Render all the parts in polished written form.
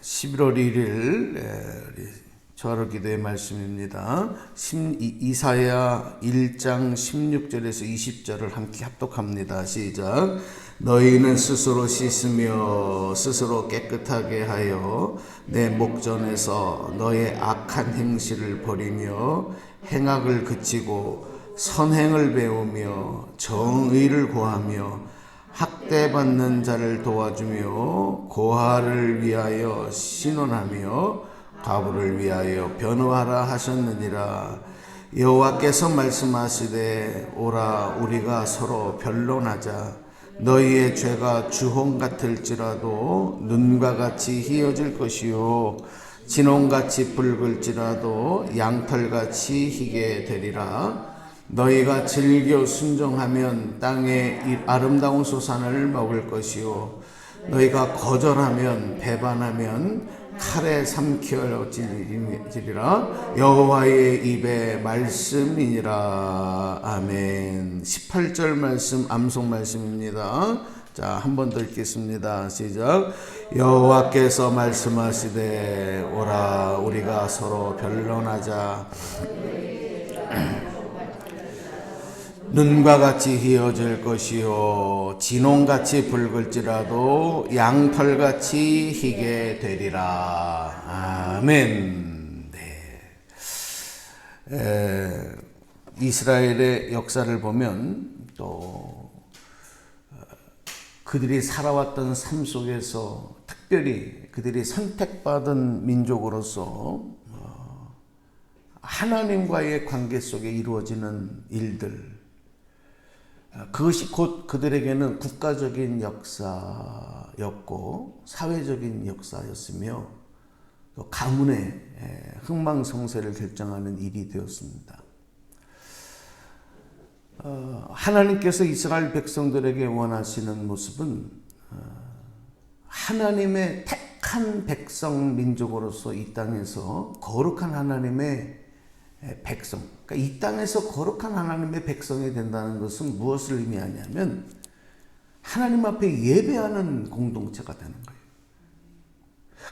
11월 1일 우리 초하루 기도의 말씀입니다. 이사야 1장 16절에서 20절을 함께 합독합니다. 시작. 너희는 스스로 씻으며 스스로 깨끗하게 하여 내 목전에서 너의 악한 행실을 버리며 행악을 그치고 선행을 배우며 정의를 구하며 학대받는 자를 도와주며 고아를 위하여 신원하며 과부를 위하여 변호하라 하셨느니라. 여호와께서 말씀하시되 오라 우리가 서로 변론하자. 너희의 죄가 주홍 같을지라도 눈과 같이 희어질 것이요 진홍같이 붉을지라도 양털같이 희게 되리라. 너희가 즐겨 순종하면 땅의 아름다운 소산을 먹을 것이요 너희가 거절하면 배반하면 칼에 삼켜지리라. 여호와의 입의 말씀이니라. 아멘. 18절 말씀 암송 말씀입니다. 자, 한 번 더 읽겠습니다. 시작. 여호와께서 말씀하시되 오라 우리가 서로 변론하자. 눈과 같이 희어질 것이요 진홍같이 붉을지라도 양털같이 희게 되리라. 아멘. 네. 이스라엘의 역사를 보면 또 그들이 살아왔던 삶 속에서 특별히 그들이 선택받은 민족으로서 하나님과의 관계 속에 이루어지는 일들, 그것이 곧 그들에게는 국가적인 역사였고 사회적인 역사였으며 또 가문의 흥망성쇠를 결정하는 일이 되었습니다. 하나님께서 이스라엘 백성들에게 원하시는 모습은 하나님의 택한 백성 민족으로서 이 땅에서 거룩한 하나님의 백성, 그러니까 이 땅에서 거룩한 하나님의 백성이 된다는 것은 무엇을 의미하냐면 하나님 앞에 예배하는 공동체가 되는 거예요.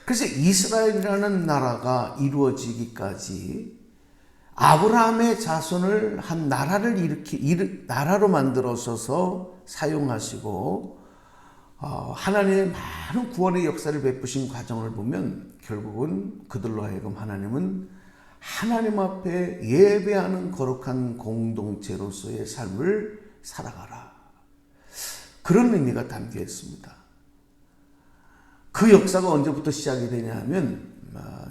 그래서 이스라엘이라는 나라가 이루어지기까지 아브라함의 자손을 한 나라를 나라로 만들어서 사용하시고 하나님의 많은 구원의 역사를 베푸신 과정을 보면 결국은 그들로 하여금 하나님은 하나님 앞에 예배하는 거룩한 공동체로서의 삶을 살아가라. 그런 의미가 담겨 있습니다. 그 역사가 언제부터 시작이 되냐 하면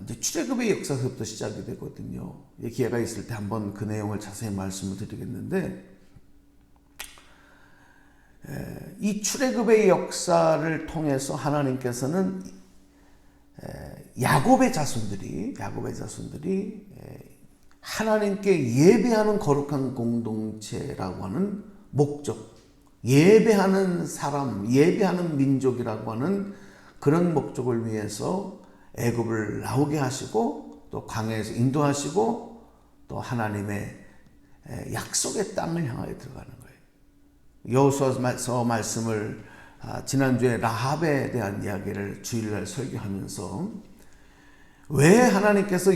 이제 출애굽의 역사서부터 시작이 되거든요. 기회가 있을 때 한번 그 내용을 자세히 말씀을 드리겠는데 이 출애굽의 역사를 통해서 하나님께서는 야곱의 자손들이 하나님께 예배하는 거룩한 공동체라고 하는 목적, 예배하는 사람, 예배하는 민족이라고 하는 그런 목적을 위해서 애굽을 나오게 하시고 또 광야에서 인도하시고 또 하나님의 약속의 땅을 향하여 들어가는 거예요. 여호수아서 말씀을 지난주에 라합에 대한 이야기를 주일날 설교하면서 왜 하나님께서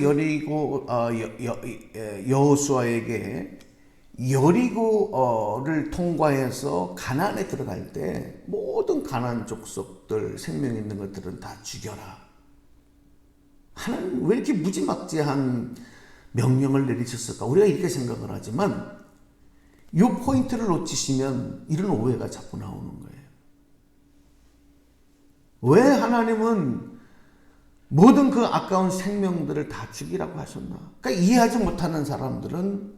여호수아에게 여리고를 통과해서 가나안에 들어갈 때 모든 가나안 족속들 생명 있는 것들은 다 죽여라. 하나님 왜 이렇게 무지막지한 명령을 내리셨을까? 우리가 이렇게 생각을 하지만 이 포인트를 놓치시면 이런 오해가 자꾸 나오는 거예요. 왜 하나님은 모든 그 아까운 생명들을 다 죽이라고 하셨나? 그러니까 이해하지 못하는 사람들은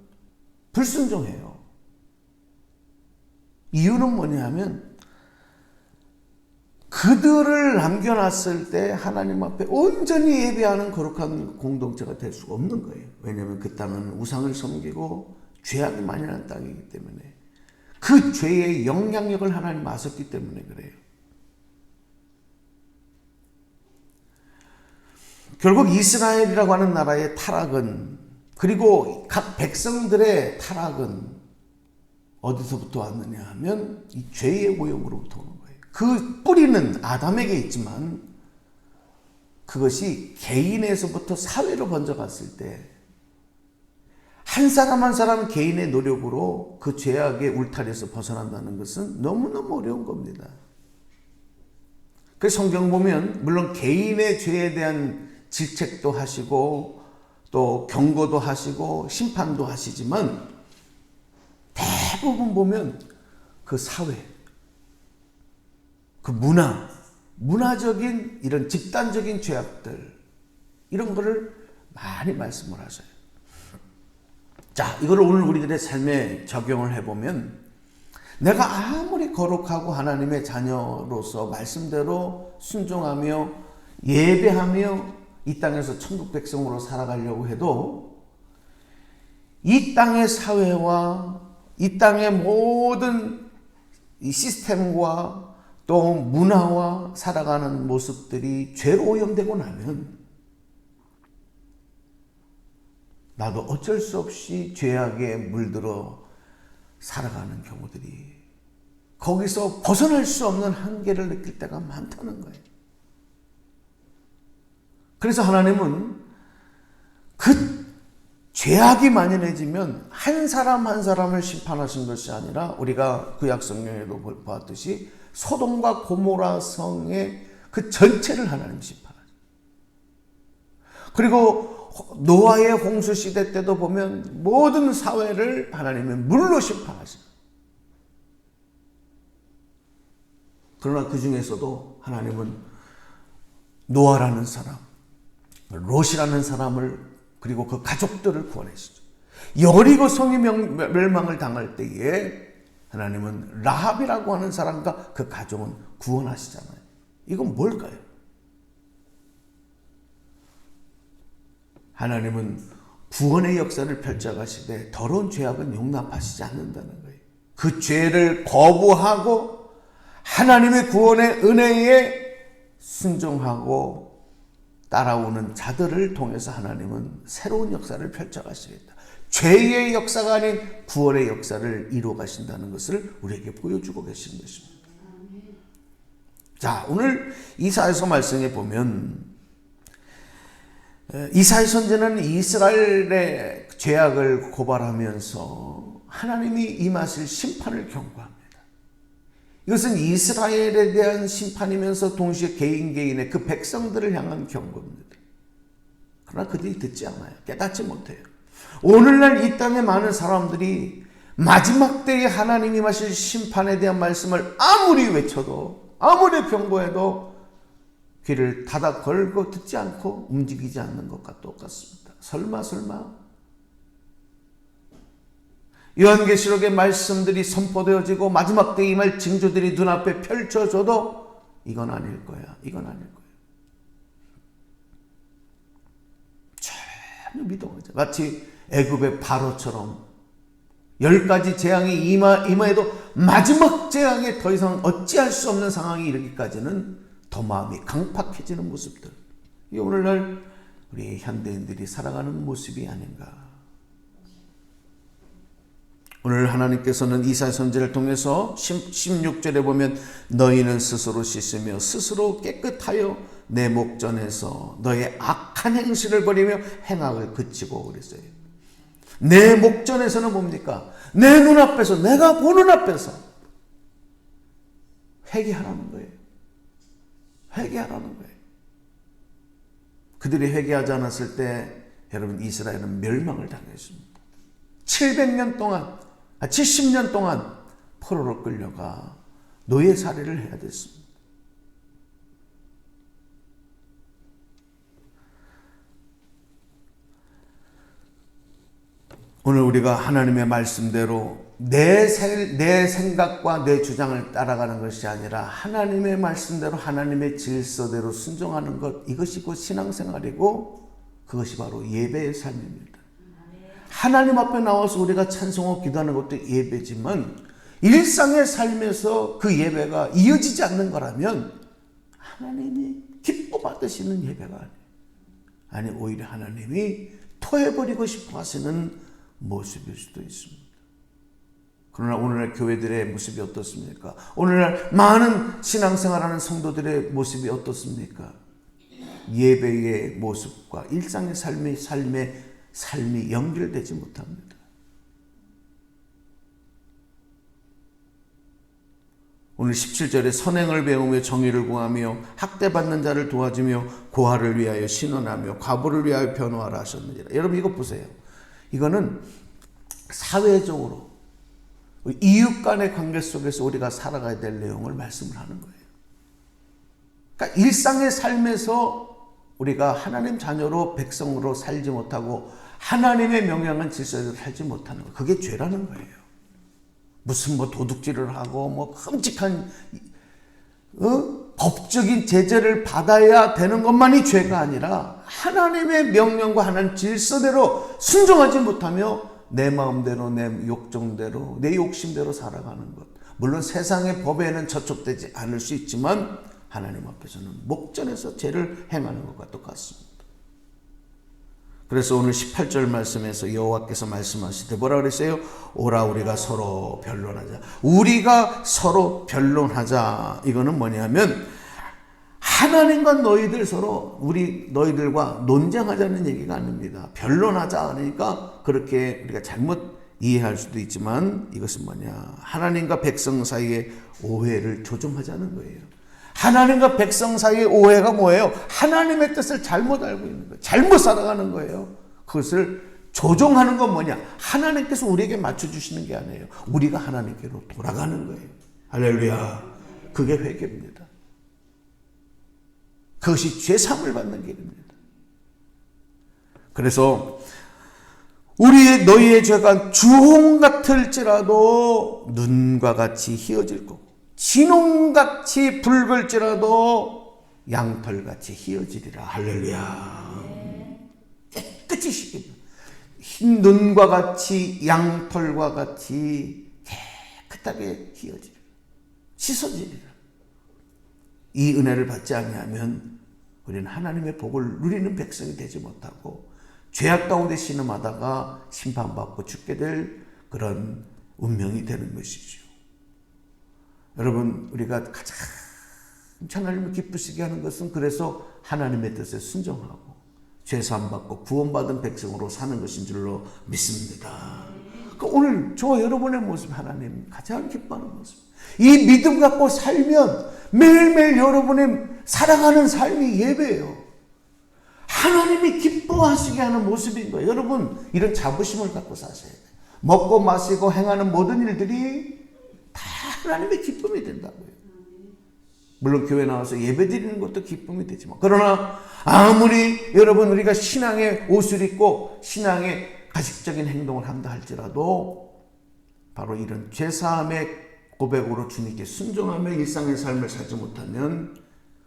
불순종해요. 이유는 뭐냐면 그들을 남겨놨을 때 하나님 앞에 온전히 예배하는 거룩한 공동체가 될 수가 없는 거예요. 왜냐하면 그 땅은 우상을 섬기고 죄악이 많이 나는 땅이기 때문에 그 죄의 영향력을 하나님 아셨기 때문에 그래요. 결국 이스라엘이라고 하는 나라의 타락은, 그리고 각 백성들의 타락은 어디서부터 왔느냐 하면 이 죄의 오염으로부터 오는 거예요. 그 뿌리는 아담에게 있지만 그것이 개인에서부터 사회로 번져갔을 때 한 사람 한 사람 개인의 노력으로 그 죄악의 울타리에서 벗어난다는 것은 너무너무 어려운 겁니다. 그래서 성경 보면 물론 개인의 죄에 대한 질책도 하시고 또 경고도 하시고 심판도 하시지만 대부분 보면 그 사회, 그 문화적인 이런 집단적인 죄악들 이런 거를 많이 말씀을 하셔요. 자, 이걸 오늘 우리들의 삶에 적용을 해보면 내가 아무리 거룩하고 하나님의 자녀로서 말씀대로 순종하며 예배하며 이 땅에서 천국 백성으로 살아가려고 해도 이 땅의 사회와 이 땅의 모든 이 시스템과 또 문화와 살아가는 모습들이 죄로 오염되고 나면 나도 어쩔 수 없이 죄악에 물들어 살아가는 경우들이 거기서 벗어날 수 없는 한계를 느낄 때가 많다는 거예요. 그래서 하나님은 그 죄악이 만연해지면 한 사람 한 사람을 심판하신 것이 아니라 우리가 구약 성경에도 보았듯이 소돔과 고모라 성의 그 전체를 하나님 심판하죠. 그리고 노아의 홍수 시대 때도 보면 모든 사회를 하나님은 물로 심판하십니다. 그러나 그 중에서도 하나님은 노아라는 사람, 롯이라는 사람을 그리고 그 가족들을 구원하시죠. 여리고 성이 멸망을 당할 때에 하나님은 라합이라고 하는 사람과 그 가족은 구원하시잖아요. 이건 뭘까요? 하나님은 구원의 역사를 펼쳐가시되 더러운 죄악은 용납하시지 않는다는 거예요. 그 죄를 거부하고 하나님의 구원의 은혜에 순종하고 따라오는 자들을 통해서 하나님은 새로운 역사를 펼쳐가시겠다. 죄의 역사가 아닌 구원의 역사를 이루어 가신다는 것을 우리에게 보여주고 계신 것입니다. 자, 오늘 이사야서 말씀에 보면 이사야 선지자는 이스라엘의 죄악을 고발하면서 하나님이 임하실 심판을 경고합니다. 이것은 이스라엘에 대한 심판이면서 동시에 개인의 그 백성들을 향한 경고입니다. 그러나 그들이 듣지 않아요. 깨닫지 못해요. 오늘날 이 땅에 많은 사람들이 마지막 때에 하나님이 임하실 심판에 대한 말씀을 아무리 외쳐도 아무리 경고해도 귀를 닫아 걸고 듣지 않고 움직이지 않는 것과 똑같습니다. 설마 요한계시록의 말씀들이 선포되어지고 마지막 때에 임할 징조들이 눈앞에 펼쳐져도 이건 아닐 거야. 전혀 믿어보죠. 마치 애굽의 바로처럼 10가지 재앙이 임하에도 마지막 재앙에 더 이상 어찌할 수 없는 상황이 이르기까지는 더 마음이 강팍해지는 모습들. 이게 오늘날 우리 현대인들이 살아가는 모습이 아닌가. 오늘 하나님께서는 이사야 선지자를 통해서 16절에 보면 너희는 스스로 씻으며 스스로 깨끗하여 내 목전에서 너의 악한 행실을 버리며 행악을 그치고 그랬어요. 내 목전에서는 뭡니까? 내 눈앞에서, 내가 보는 앞에서 회개하라는 거예요. 회개하라는 거예요. 그들이 회개하지 않았을 때 여러분 이스라엘은 멸망을 당했습니다. 70년 동안 포로로 끌려가 노예살이를 해야 됐습니다. 오늘 우리가 하나님의 말씀대로 내 생각과 내 주장을 따라가는 것이 아니라 하나님의 말씀대로 하나님의 질서대로 순종하는 것, 이것이 곧 신앙생활이고 그것이 바로 예배의 삶입니다. 하나님 앞에 나와서 우리가 찬송하고 기도하는 것도 예배지만 일상의 삶에서 그 예배가 이어지지 않는 거라면 하나님이 기뻐 받으시는 예배가 아니에요. 아니 오히려 하나님이 토해버리고 싶어 하시는 모습일 수도 있습니다. 그러나 오늘날 교회들의 모습이 어떻습니까? 오늘날 많은 신앙생활하는 성도들의 모습이 어떻습니까? 예배의 모습과 일상의 삶이 연결되지 못합니다. 오늘 17절에 선행을 배우며 정의를 구하며 학대받는 자를 도와주며 고아를 위하여 신원하며 과부를 위하여 변호하라 하셨느니라. 여러분 이거 보세요. 이거는 사회적으로 이웃 간의 관계 속에서 우리가 살아가야 될 내용을 말씀을 하는 거예요. 그러니까 일상의 삶에서 우리가 하나님 자녀로 백성으로 살지 못하고 하나님의 명령한 질서에서 살지 못하는 거, 그게 죄라는 거예요. 무슨 도둑질을 하고 끔찍한 법적인 제재를 받아야 되는 것만이 죄가 아니라 하나님의 명령과 하나님 질서대로 순종하지 못하며 내 마음대로 내 욕정대로 내 욕심대로 살아가는 것. 물론 세상의 법에는 저촉되지 않을 수 있지만 하나님 앞에서는 목전에서 죄를 행하는 것과 똑같습니다. 그래서 오늘 18절 말씀에서 여호와께서 말씀하시되 뭐라 그랬어요? 오라 우리가 서로 변론하자. 우리가 서로 변론하자. 이거는 뭐냐면 하나님과 너희들 서로 너희들과 논쟁하자는 얘기가 아닙니다. 변론하자. 그러니까 그렇게 우리가 잘못 이해할 수도 있지만 이것은 뭐냐? 하나님과 백성 사이의 오해를 조정하자는 거예요. 하나님과 백성 사이의 오해가 뭐예요? 하나님의 뜻을 잘못 알고 있는 거예요. 잘못 살아가는 거예요. 그것을 조정하는 건 뭐냐? 하나님께서 우리에게 맞춰주시는 게 아니에요. 우리가 하나님께로 돌아가는 거예요. 할렐루야. 그게 회개입니다. 그것이 죄사함을 받는 길입니다. 그래서 너희의 죄가 주홍 같을지라도 눈과 같이 희어질 거고 진홍같이 붉을지라도 양털같이 희어지리라. 할렐루야. 깨끗이 씻깁니다. 흰 눈과 같이 양털과 같이 깨끗하게 희어지리라. 씻어지리라. 이 은혜를 받지 아니하면 우리는 하나님의 복을 누리는 백성이 되지 못하고 죄악 가운데 신음하다가 심판받고 죽게 될 그런 운명이 되는 것이죠. 여러분, 우리가 가장 하나님을 기쁘시게 하는 것은 그래서 하나님의 뜻에 순종하고 죄사함 받고 구원받은 백성으로 사는 것인 줄로 믿습니다. 그러니까 오늘 저와 여러분의 모습, 하나님 가장 기뻐하는 모습. 이 믿음 갖고 살면 매일매일 여러분의 살아가는 삶이 예배예요. 하나님이 기뻐하시게 하는 모습인 거예요. 여러분, 이런 자부심을 갖고 사셔야 돼요. 먹고 마시고 행하는 모든 일들이 다 하나님의 기쁨이 된다고요. 물론 교회 나와서 예배 드리는 것도 기쁨이 되지만, 그러나 아무리 여러분 우리가 신앙의 옷을 입고 신앙의 가식적인 행동을 한다 할지라도 바로 이런 죄사함의 고백으로 주님께 순종하며 일상의 삶을 살지 못하면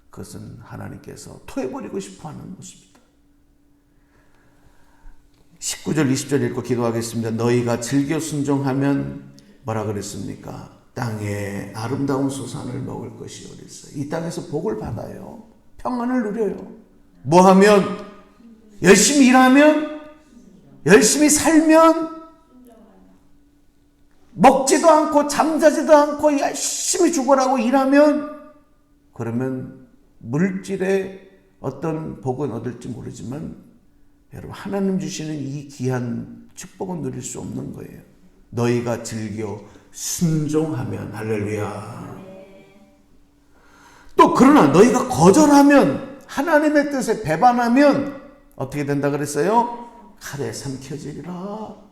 그것은 하나님께서 토해버리고 싶어하는 모습이다. 19절 20절 읽고 기도하겠습니다. 너희가 즐겨 순종하면 뭐라 그랬습니까? 땅에 아름다운 소산을 먹을 것이오리서. 이 땅에서 복을 받아요. 평안을 누려요. 뭐 하면? 열심히 일하면? 열심히 살면? 먹지도 않고 잠자지도 않고 열심히 죽어라고 일하면? 그러면 물질의 어떤 복은 얻을지 모르지만 여러분, 하나님 주시는 이 귀한 축복은 누릴 수 없는 거예요. 너희가 즐겨 순종하면. 할렐루야. 또 그러나 너희가 거절하면, 하나님의 뜻에 배반하면 어떻게 된다 그랬어요? 칼에 삼켜지리라.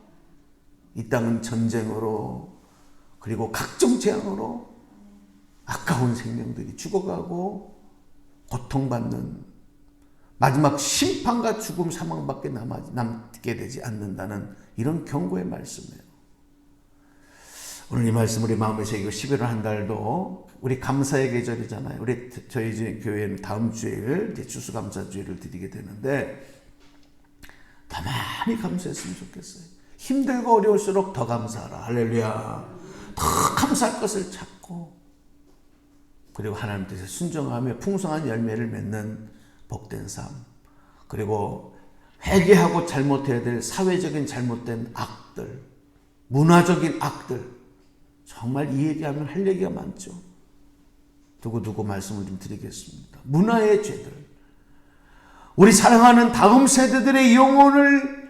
이 땅은 전쟁으로 그리고 각종 재앙으로 아까운 생명들이 죽어가고 고통받는 마지막 심판과 죽음 사망밖에 남게 되지 않는다는 이런 경고의 말씀이에요. 오늘 이 말씀 우리 마음에 새기고 11월 한 달도 우리 감사의 계절이잖아요. 저희 교회는 다음 주일 추수감사주일을 드리게 되는데 더 많이 감사했으면 좋겠어요. 힘들고 어려울수록 더 감사하라. 할렐루야. 더 감사할 것을 찾고 그리고 하나님 뜻에 순종하며 풍성한 열매를 맺는 복된 삶, 그리고 회개하고 잘못해야 될 사회적인 잘못된 악들, 문화적인 악들, 정말 이 얘기하면 할 얘기가 많죠. 두고두고 말씀을 좀 드리겠습니다. 문화의 죄들, 우리 사랑하는 다음 세대들의 영혼을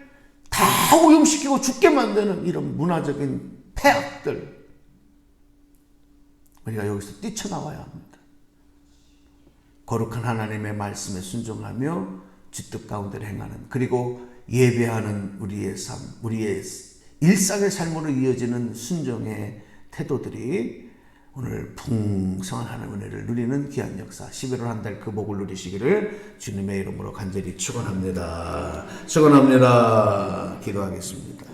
다 오염시키고 죽게 만드는 이런 문화적인 폐악들, 우리가 여기서 뛰쳐나와야 합니다. 거룩한 하나님의 말씀에 순종하며 주 뜻 가운데 행하는, 그리고 예배하는 우리의 삶, 우리의 일상의 삶으로 이어지는 순종의 태도들이 오늘 풍성한 하나님의 은혜를 누리는 귀한 역사, 11월 한 달 그 복을 누리시기를 주님의 이름으로 간절히 축원합니다. 축원합니다. 기도하겠습니다.